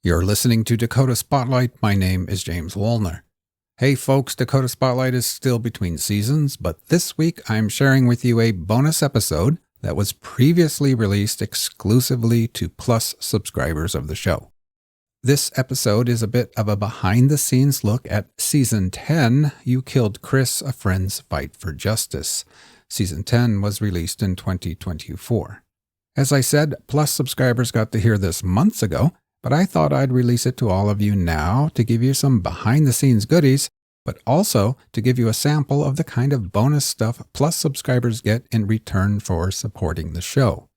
You're listening to Dakota Spotlight. My name is James Woolner. Hey folks, Dakota Spotlight is still between seasons, but this week I'm sharing with you a bonus episode that was previously released exclusively to Plus subscribers of the show. This episode is a bit of a behind-the-scenes look at Season 10, You Killed Chris, A Friend's Fight for Justice. Season 10 was released in 2024. As I said, Plus subscribers got to hear this months ago, but I thought I'd release it to all of you now to give you some behind-the-scenes goodies, but also to give you a sample of the kind of bonus stuff Plus subscribers get in return for supporting the show.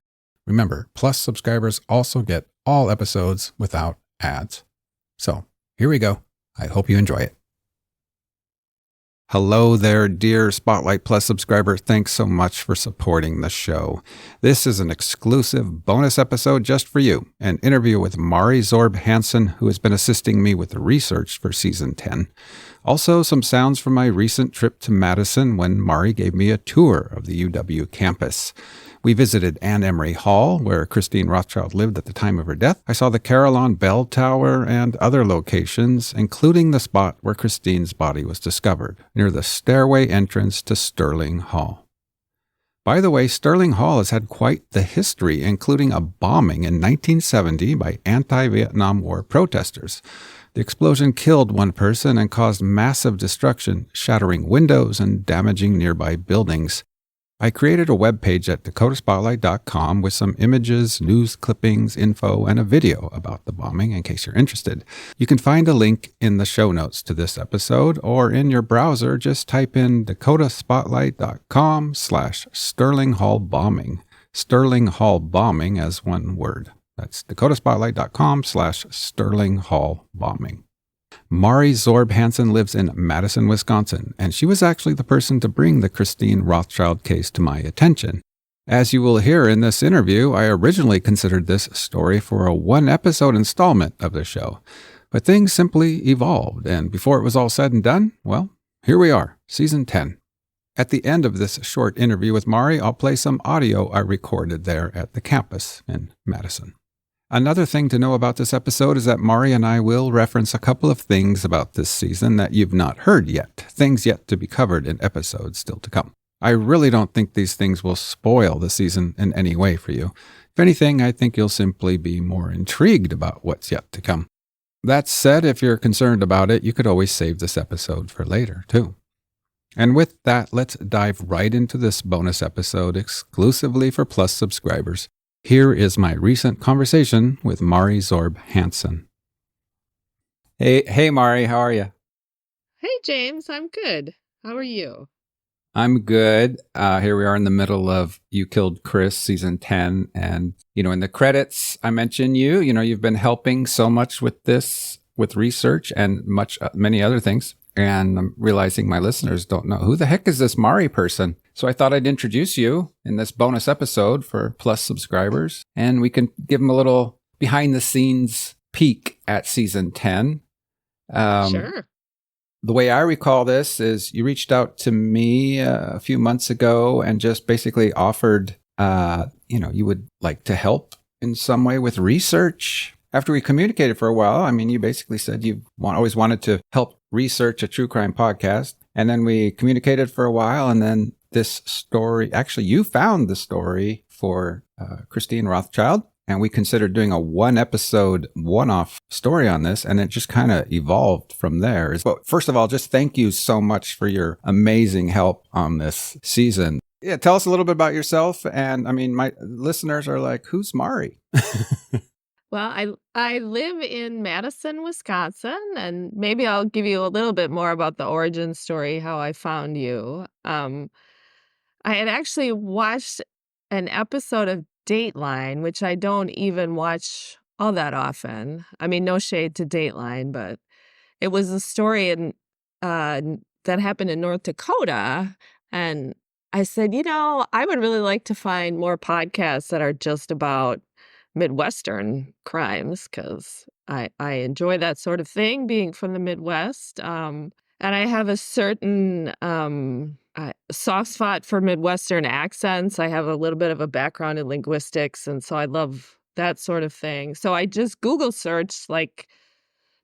Remember, Plus subscribers also get all episodes without ads. So, here we go. I hope you enjoy it. Hello there, dear Spotlight Plus subscriber. Thanks so much for supporting the show. This is an exclusive bonus episode just for you, an interview with Mari Zoerb Hansen, who has been assisting me with the research for Season 10. Also, some sounds from my recent trip to Madison when Mari gave me a tour of the UW campus. We visited Anne Emery Hall, where Christine Rothschild lived at the time of her death. I saw the Carillon Bell Tower and other locations, including the spot where Christine's body was discovered, near the stairway entrance to Sterling Hall. By the way, Sterling Hall has had quite the history, including a bombing in 1970 by anti-Vietnam War protesters. The explosion killed one person and caused massive destruction, shattering windows and damaging nearby buildings. I created a webpage at dakotaspotlight.com with some images, news clippings, info, and a video about the bombing in case you're interested. You can find a link in the show notes to this episode, or in your browser, just type in dakotaspotlight.com/Sterling Hall bombing. Sterling Hall bombing as one word. That's dakotaspotlight.com/Sterling Hall bombing. Mari Zoerb Hansen lives in Madison, Wisconsin, and she was actually the person to bring the Christine Rothschild case to my attention. As you will hear in this interview, I originally considered this story for a one-episode installment of the show, but things simply evolved, and before it was all said and done, well, here we are, Season 10. At the end of this short interview with Mari, I'll play some audio I recorded there at the campus in Madison. Another thing to know about this episode is that Mari and I will reference a couple of things about this season that you've not heard yet, things yet to be covered in episodes still to come. I really don't think these things will spoil the season in any way for you. If anything, I think you'll simply be more intrigued about what's yet to come. That said, if you're concerned about it, you could always save this episode for later, too. And with that, let's dive right into this bonus episode exclusively for Plus subscribers. Here is my recent conversation with Mari Zoerb Hansen. Hey, Mari, how are you? Hey, James, I'm good. How are you? I'm good. Here we are in the middle of You Killed Chris, Season 10. And, in the credits, I mentioned you've been helping so much with this, with research and many other things. And I'm realizing my listeners don't know, who the heck is this Mari person? So I thought I'd introduce you in this bonus episode for Plus subscribers, and we can give them a little behind-the-scenes peek at Season 10. Sure. The way I recall this is you reached out to me a few months ago and just basically offered, you would like to help in some way with research. After we communicated for a while, you basically said you always wanted to help research a true crime podcast. And then we communicated for a while, and then this story, actually you found the story for Christine Rothschild, and we considered doing a one-episode, one-off story on this, and it just kind of evolved from there. But first of all, just thank you so much for your amazing help on this season. Yeah, tell us a little bit about yourself. And my listeners are like, who's Mari? Well, I live in Madison, Wisconsin, and maybe I'll give you a little bit more about the origin story, how I found you. I had actually watched an episode of Dateline, which I don't even watch all that often. No shade to Dateline, but it was a story that happened in North Dakota, and I said, I would really like to find more podcasts that are just about Midwestern crimes, because I enjoy that sort of thing, being from the Midwest. And I have a certain soft spot for Midwestern accents. I have a little bit of a background in linguistics, and so I love that sort of thing. So I just Google searched like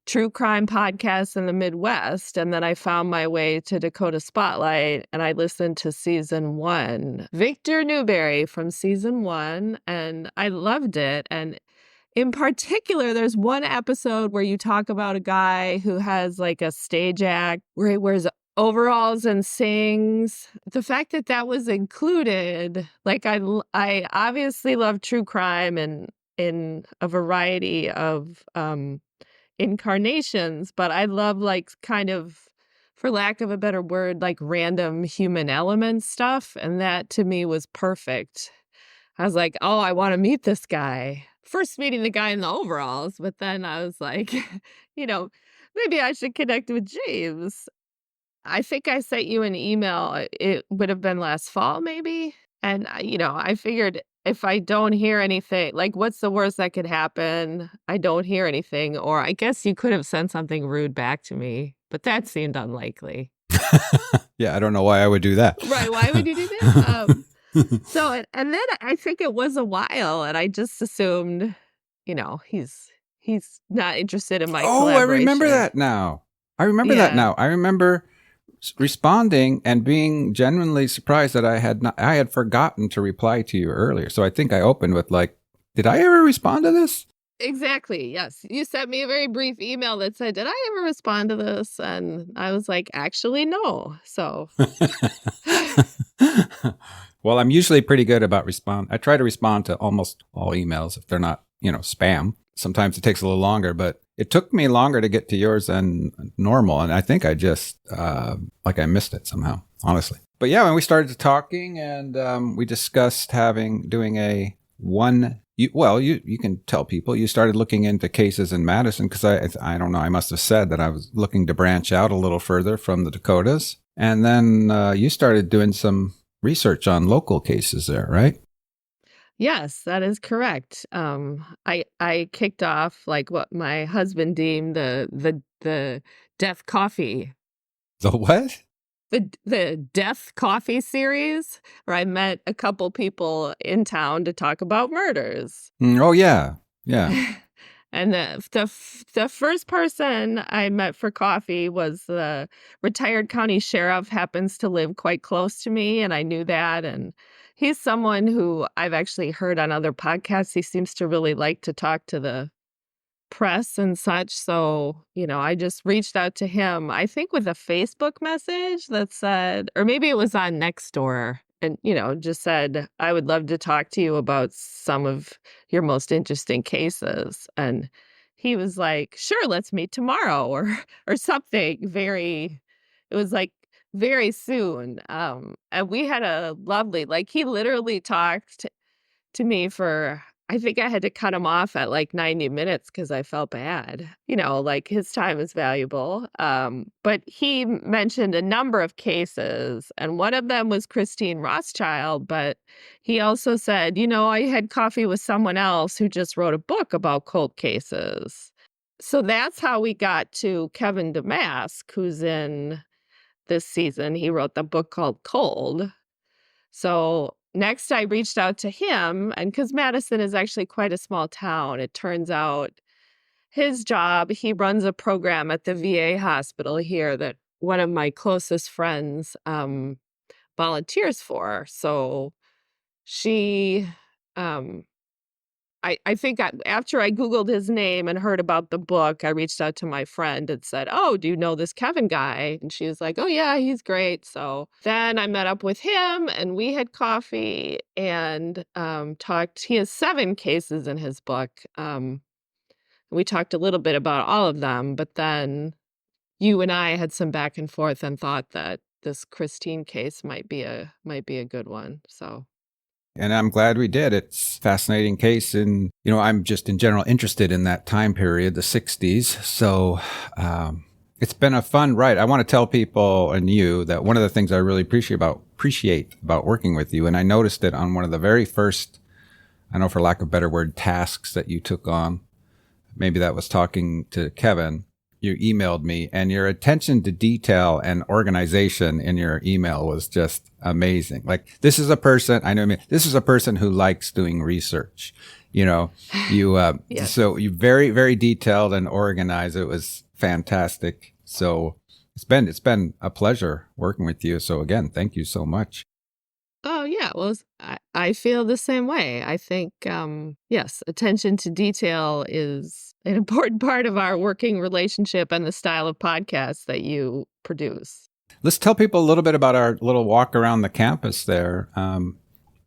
true crime podcasts in the Midwest. And then I found my way to Dakota Spotlight and I listened to season 1, Victor Newberry from season 1, and I loved it. And in particular, there's one episode where you talk about a guy who has like a stage act where he wears overalls and sings. The fact that that was included, like I obviously love true crime and in a variety of incarnations, but I love like kind of, for lack of a better word, like random human element stuff. And that to me was perfect. I was like, oh, I want to meet this guy. First meeting the guy in the overalls, but then I was like, maybe I should connect with James. I think I sent you an email. It would have been last fall, maybe. And, I figured if I don't hear anything, like, what's the worst that could happen? I don't hear anything. Or I guess you could have sent something rude back to me, but that seemed unlikely. Yeah, I don't know why I would do that. Right. Why would you do that? And then I think it was a while, and I just assumed, he's not interested in my collaboration. I remember that now. I remember responding and being genuinely surprised that I had forgotten to reply to you earlier. So I think I opened with like, did I ever respond to this? Exactly. Yes. You sent me a very brief email that said, did I ever respond to this? And I was like, actually, no. So. Well, I'm usually pretty good about I try to respond to almost all emails if they're not, spam. Sometimes it takes a little longer, but it took me longer to get to yours than normal. And I think I just, I missed it somehow, honestly. But yeah, when we started talking and we discussed doing a one, you can tell people you started looking into cases in Madison because I don't know, I must have said that I was looking to branch out a little further from the Dakotas. And then you started doing some research on local cases there, right? Yes, that is correct. I kicked off like what my husband deemed the death coffee. The what? The death coffee series, where I met a couple people in town to talk about murders. Oh yeah, yeah. And the first person I met for coffee was the retired county sheriff, happens to live quite close to me, and I knew that. And he's someone who I've actually heard on other podcasts. He seems to really like to talk to the press and such. So, I just reached out to him, I think with a Facebook message that said, or maybe it was on Nextdoor, and, just said, I would love to talk to you about some of your most interesting cases. And he was like, sure, let's meet tomorrow or something it was like very soon. And we had a lovely, like he literally talked to me for, I think I had to cut him off at like 90 minutes because I felt bad. Like his time is valuable. But he mentioned a number of cases, and one of them was Christine Rothschild. But he also said, I had coffee with someone else who just wrote a book about cold cases. So that's how we got to Kevin Damask, who's in this season. He wrote the book called Cold. So next I reached out to him, and because Madison is actually quite a small town, it turns out his job, he runs a program at the VA hospital here that one of my closest friends volunteers for. So she, I think after I Googled his name and heard about the book, I reached out to my friend and said, oh, do you know this Kevin guy? And she was like, oh, yeah, he's great. So then I met up with him and we had coffee and talked. He has 7 cases in his book. We talked a little bit about all of them, but then you and I had some back and forth and thought that this Christine case might be a good one. So. And I'm glad we did. It's a fascinating case. And, I'm just in general interested in that time period, the 60s. So it's been a fun ride. I want to tell people and you that one of the things I really appreciate about working with you, and I noticed it on one of the very first, I know for lack of a better word, tasks that you took on. Maybe that was talking to Kevin. You emailed me, and your attention to detail and organization in your email was just amazing. Like, this is a person who likes doing research. You know, you Yes. so you very, very detailed and organized. It was fantastic. So it's been a pleasure working with you. So again, thank you so much. Oh, yeah. Well, I feel the same way. I think, yes, attention to detail is an important part of our working relationship and the style of podcasts that you produce. Let's tell people a little bit about our little walk around the campus there,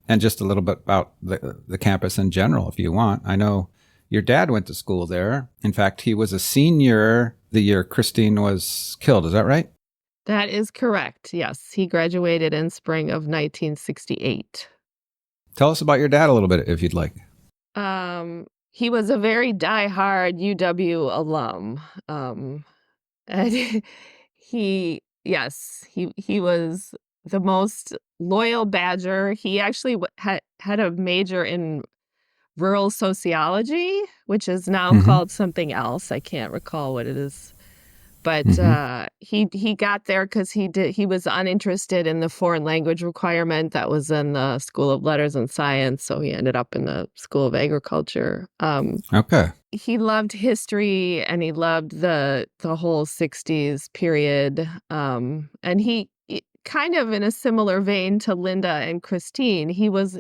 and just a little bit about the campus in general, if you want. I know your dad went to school there. In fact, he was a senior the year Christine was killed. Is that right? That is correct. Yes, he graduated in spring of 1968. Tell us about your dad a little bit, if you'd like. He was a very diehard UW alum. And he was the most loyal Badger. He actually had a major in rural sociology, which is now Mm-hmm. called something else. I can't recall what it is. But he got there because he was uninterested in the foreign language requirement that was in the School of Letters and Science, so he ended up in the School of Agriculture. Okay. He loved history and he loved the whole 60s period. And he kind of in a similar vein to Linda and Christine, he was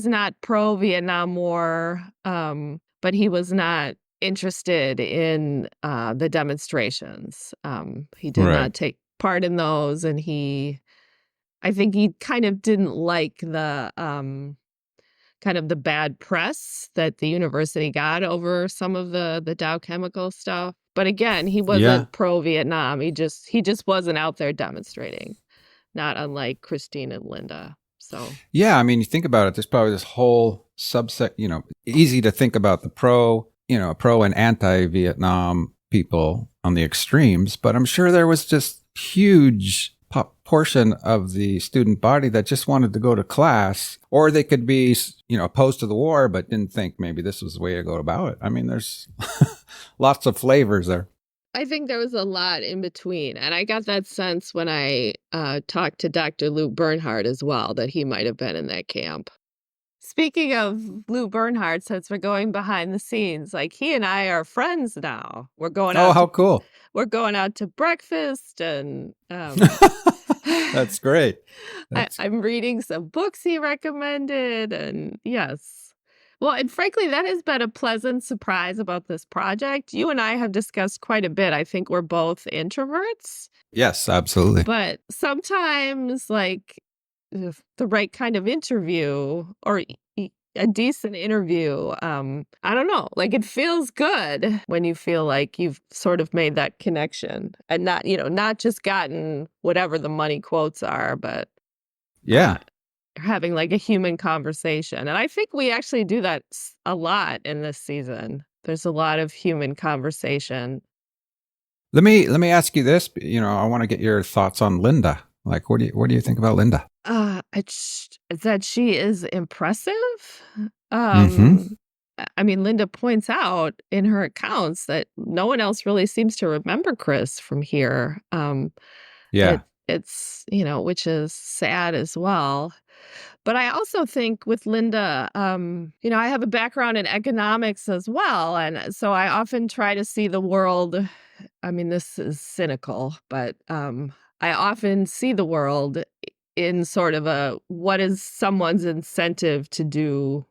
not pro Vietnam War, but he was not interested in the demonstrations. He did Right. not take part in those, and I think he kind of didn't like the kind of the bad press that the university got over some of the Dow Chemical stuff. But again, he Yeah. wasn't pro Vietnam. He just wasn't out there demonstrating, not unlike Christine and Linda. So Yeah. I mean, you think about it, there's probably this whole subset, easy to think about the pro and anti-Vietnam people on the extremes, but I'm sure there was just huge portion of the student body that just wanted to go to class, or they could be, opposed to the war, but didn't think maybe this was the way to go about it. I mean, there's lots of flavors there. I think there was a lot in between. And I got that sense when I talked to Dr. Lou Bernhardt as well, that he might have been in that camp. Speaking of Lou Bernhardt, since we're going behind the scenes, like he and I are friends now. We're going Oh, out. how cool. We're going out to breakfast and That's great. I'm reading some books he recommended. And yes. Well, and frankly, that has been a pleasant surprise about this project. You and I have discussed quite a bit. I think we're both introverts. Yes, absolutely. But sometimes, like, if the right kind of interview or a decent interview, I don't know, like it feels good when you feel like you've sort of made that connection and not just gotten whatever the money quotes are, but Yeah. having like a human conversation. And I think we actually do that a lot in this season. There's a lot of human conversation. Let me ask you this. I want to get your thoughts on Linda. Like, what do you think about Linda? That she is impressive. Mm-hmm. I mean, Linda points out in her accounts that no one else really seems to remember Chris from here. Yeah. It's which is sad as well. But I also think with Linda, I have a background in economics as well. And so I often try to see the world. I mean, this is cynical, but I often see the world in sort of what is someone's incentive to do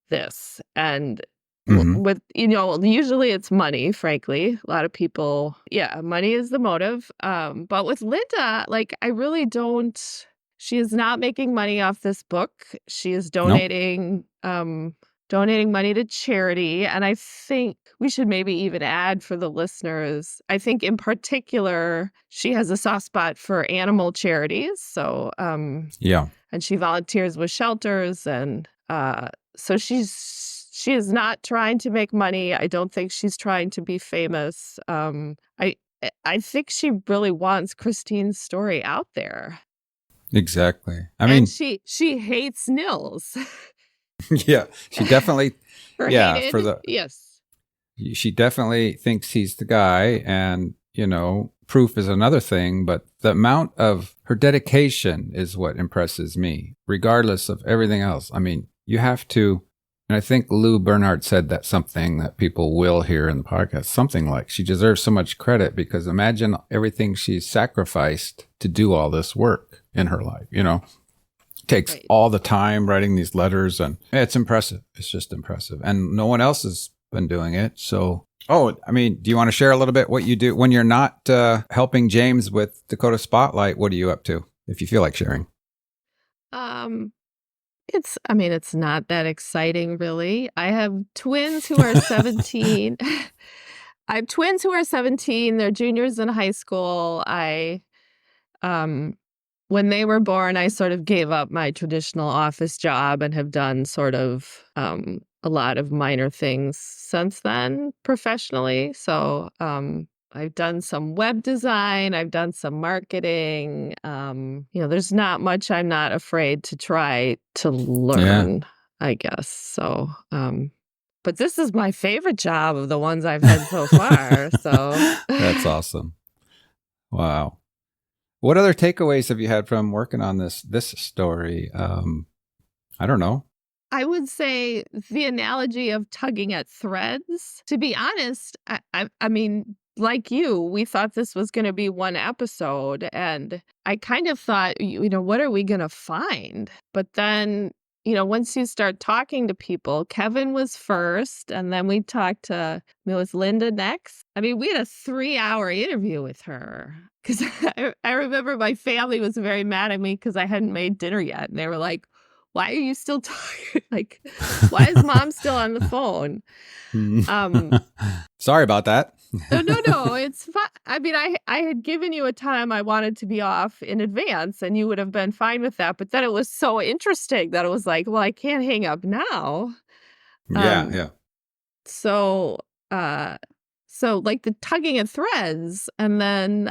this? And Mm-hmm. with, usually it's money, frankly. A lot of people, money is the motive. But with Linda, like, I really don't. She is not making money off this book. She is donating money to charity. And I think we should maybe even add for the listeners, I think in particular, she has a soft spot for animal charities. So, and she volunteers with shelters. And so she is not trying to make money. I don't think she's trying to be famous. I think she really wants Christine's story out there. Exactly. I mean, she hates Nils. Yeah, she definitely. Hated? Yes. She definitely thinks he's the guy, and proof is another thing. But the amount of her dedication is what impresses me, regardless of everything else. I mean, you have to And I think Lou Bernhardt said that something that people will hear in the podcast, something like she deserves so much credit because imagine everything she's sacrificed to do all this work in her life, takes all the time writing these letters, and it's impressive. It's just impressive. And no one else has been doing it. So, do you want to share a little bit what you do when you're not helping James with Dakota Spotlight? What are you up to, if you feel like sharing? It's not that exciting, really. I have twins who are 17. I have twins who are 17. They're juniors in high school. When they were born, I sort of gave up my traditional office job and have done sort of a lot of minor things since then professionally. So I've done some web design. I've done some marketing. There's not much I'm not afraid to try to learn, I guess. So, but this is my favorite job of the ones I've had so far. So that's awesome. Wow. What other takeaways have you had from working on this story? I don't know. I would say the analogy of tugging at threads. To be honest, I mean, like you, we thought this was going to be one episode, and I kind of thought, what are we going to find? But then, once you start talking to people, Kevin was first, and then we talked to, it was Linda next. I mean, we had a 3-hour interview with her because I remember my family was very mad at me because I hadn't made dinner yet, and they were like, why are you still talking? Like, why is mom still on the phone? Sorry about that. No, it's fine. I mean, I had given you a time I wanted to be off in advance, and you would have been fine with that. But then it was so interesting that it was like, well, I can't hang up now. Yeah. So like the tugging at threads, and then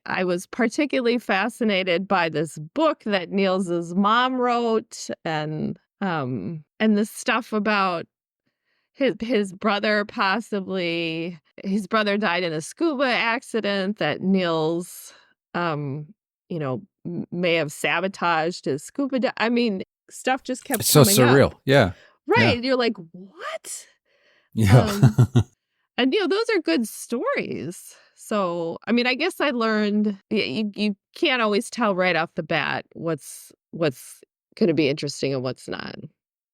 I was particularly fascinated by this book that Niels's mom wrote, and the stuff about his brother his brother died in a scuba accident that Niels, may have sabotaged his scuba. I mean, stuff just kept it's so coming surreal. up. Yeah. Right. Yeah. You're like, what? Yeah. And those are good stories. So, I mean, I guess I learned you can't always tell right off the bat what's going to be interesting and what's not.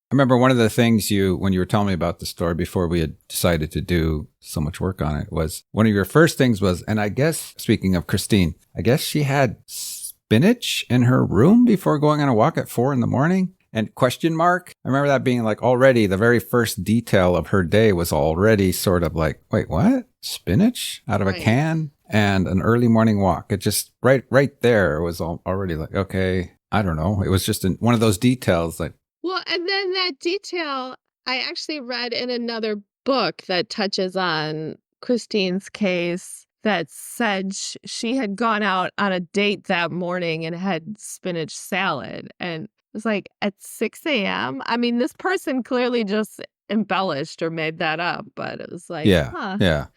I remember one of the things when you were telling me about the story before we had decided to do so much work on it, was one of your first things was, and I guess, speaking of Christine, I guess she had spinach in her room before going on a walk at 4 a.m. And question mark. I remember that being like already the very first detail of her day was already sort of like, wait, what? Spinach out of a can and an early morning walk. It just right there was already like, okay, I don't know. It was just one of those details like. Well, and then that detail I actually read in another book that touches on Christine's case that said she had gone out on a date that morning and had spinach salad. And it was like at 6 a.m. I mean, this person clearly just embellished or made that up, but it was like, Yeah.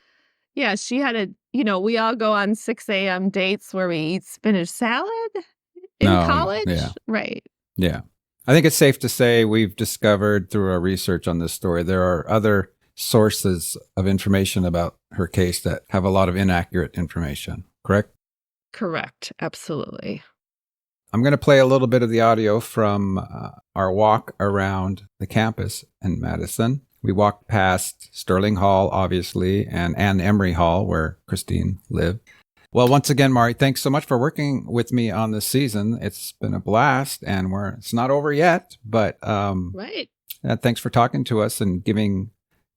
Yeah, she had we all go on 6 a.m. dates where we eat spinach salad in college. Yeah. Right. Yeah. I think it's safe to say we've discovered through our research on this story, there are other sources of information about her case that have a lot of inaccurate information, correct? Correct. Absolutely. I'm going to play a little bit of the audio from our walk around the campus in Madison. We walked past Sterling Hall, obviously, and Anne Emery Hall, where Christine lived. Well, once again, Mari, thanks so much for working with me on this season. It's been a blast, and it's not over yet, but right. Thanks for talking to us and giving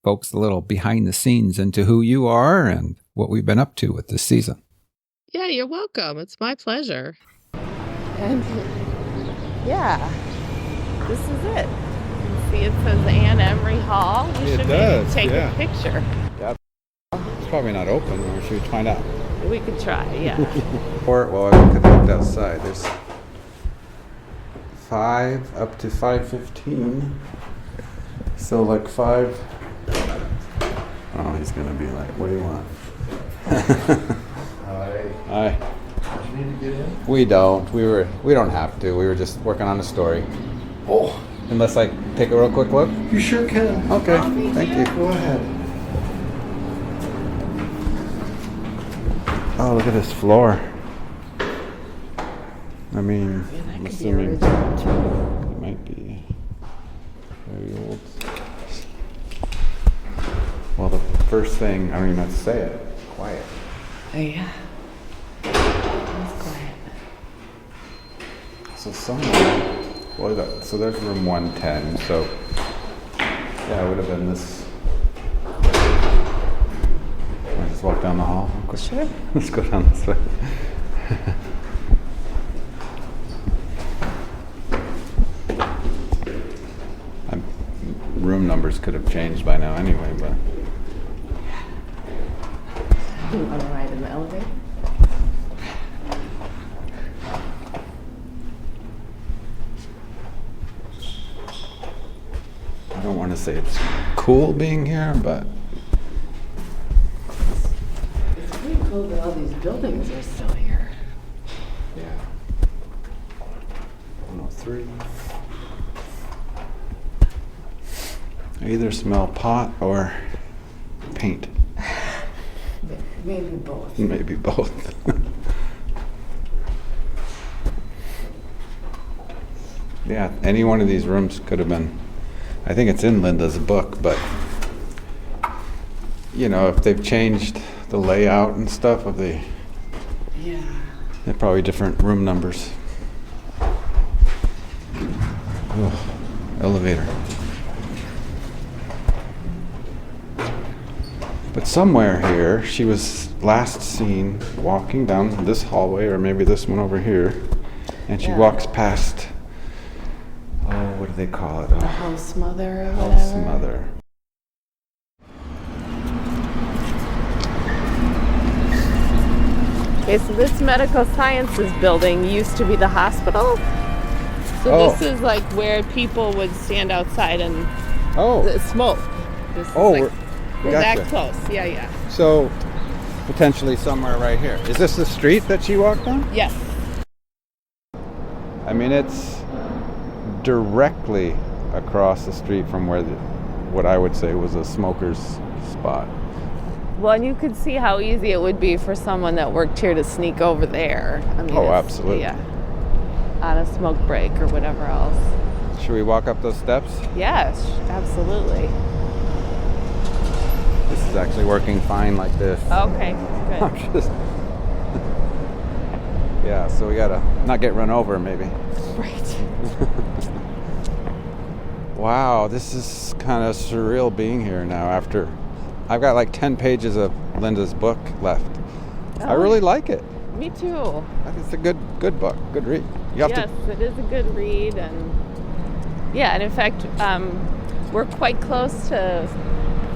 folks a little behind the scenes into who you are and what we've been up to with this season. Yeah, you're welcome. It's my pleasure. And yeah, this is it. You can see it says Anne Emery Hall. We should maybe take a picture. Yeah. It's probably not open, or should we find out? We could try, yeah. Or, I could look outside. There's 5 up to 5:15. So like 5. Oh, he's gonna be like, what do you want? Hi. Do you need to get in? We don't. We don't have to. We were just working on a story. Oh, Unless I take a real quick look? You sure can. Okay, thank you. Go ahead. Oh, look at this floor. I mean, I'm assuming it might be very old. Well, the first thing, I don't even have to say it, quiet. Oh, yeah. It's quiet. So somewhere, so there's room 110, so yeah, it would have been this. Can I just walk down the hall? Sure. Let's go down this way. Room numbers could have changed by now anyway, but. You want to ride in the elevator? I don't want to say it's cool being here, but. It's pretty cool that all these buildings are still here. Yeah. 103. I either smell pot or paint. Maybe both. Maybe both. Yeah, any one of these rooms could have been. I think it's in Linda's book, but you know, if they've changed the layout and stuff of the, Yeah. they're probably different room numbers. Ugh, elevator. But somewhere here, she was last seen walking down this hallway, or maybe this one over here, and she Yeah. walks past, oh, what do they call it? The house mother or whatever. House mother. Okay, so this medical sciences building used to be the hospital. So Oh. this is like where people would stand outside and Oh, smoke. This is oh, like, we're gotcha. that close. Yeah, yeah. So potentially somewhere right here. Is this the street that she walked on? Yes. I mean, it's directly across the street from where what I would say was a smoker's spot. Well, and you could see how easy it would be for someone that worked here to sneak over there. I mean, Oh, it's- absolutely. Yeah. On a smoke break or whatever else. Should we walk up those steps? Yes, absolutely. This is actually working fine like this. Okay, I'm good. just. Yeah, so we gotta not get run over, maybe. Right. Wow, this is kind of surreal being here now after I've got like 10 pages of Linda's book left. I Oh. really like it. Me too. I think it's a good book, good read. You have Yes, it is a good read, and yeah, and in fact, we're quite close to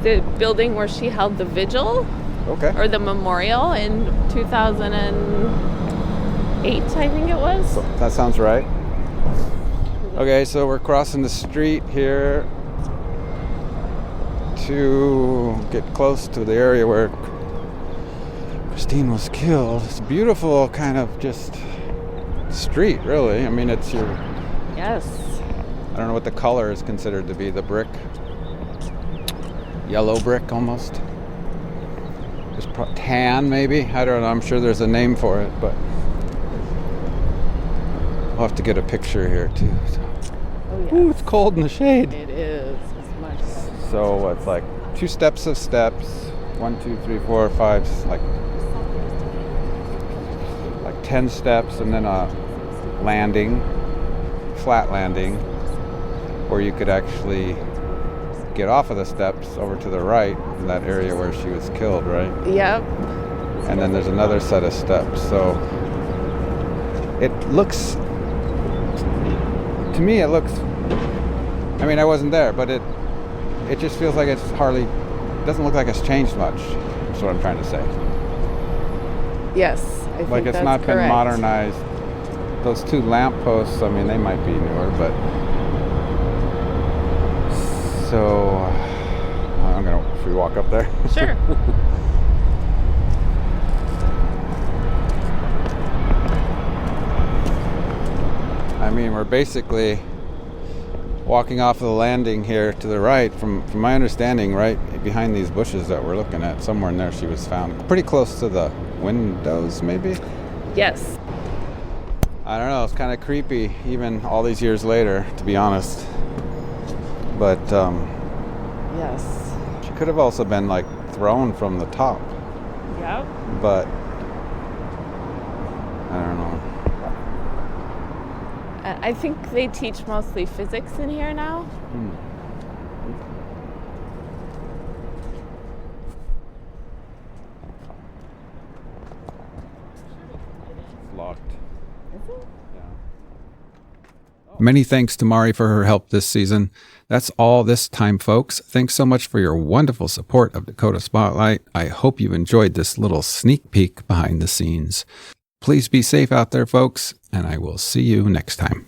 the building where she held the vigil Okay. or the memorial in 2008, I think it was. That sounds right. Okay, so we're crossing the street here to get close to the area where Christine was killed. It's a beautiful kind of just street, really. I mean, it's your, Yes. I don't know what the color is considered to be, the brick. Yellow brick almost. Just tan maybe? I don't know, I'm sure there's a name for it, but I'll have to get a picture here too. So. Oh, yes. Ooh, it's cold in the shade. It is. It's much. So it's like 2 steps of steps. 1, 2, 3, 4, 5, like 10 steps, and then a landing, flat landing, where you could actually get off of the steps over to the right in that area where she was killed, right? Yep. And then there's another set of steps. So it looks, to me it looks, I mean I wasn't there, but it just feels like it's hardly, doesn't look like it's changed much. That's what I'm trying to say. Yes. I think Like it's that's not been correct. modernized. Those 2 lamp posts, I mean they might be newer, but so I'm gonna, should we walk up there? Sure. I mean, we're basically walking off of the landing here to the right. From my understanding, right behind these bushes that we're looking at, somewhere in there she was found. Pretty close to the windows, maybe? Yes. I don't know. It's kind of creepy, even all these years later, to be honest. But, Yes. she could have also been, like, thrown from the top. Yep. But, I don't know. I think they teach mostly physics in here now. It's locked. Is it? Many thanks to Mari for her help this season. That's all this time, folks. Thanks so much for your wonderful support of Dakota Spotlight. I hope you enjoyed this little sneak peek behind the scenes. Please be safe out there, folks, and I will see you next time.